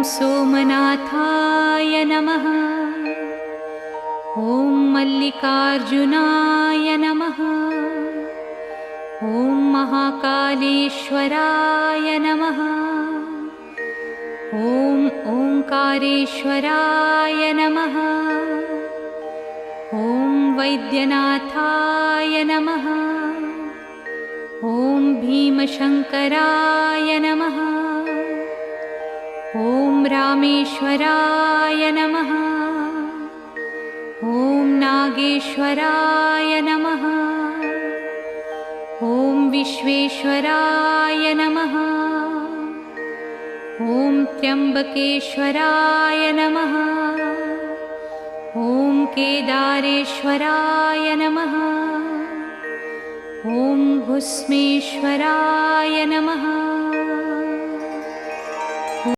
सोमनाथाय नमः। ॐ मल्लिकार्जुनाय नमः। ॐ महाकालेश्वराय नमः। ॐ ओंकारेश्वराय नमः। ॐ वैद्यनाथाय नमः। ॐ भीमशंकराय नमः। ॐ रामेश्वराय नमः। ॐ नागेश्वराय नमः। ॐ विश्वेश्वराय नमः। ॐ त्र्यंबकेश्वराय नमः। ॐ केदारेश्वराय नमः। ॐ भुस्मेश्वराय नमः।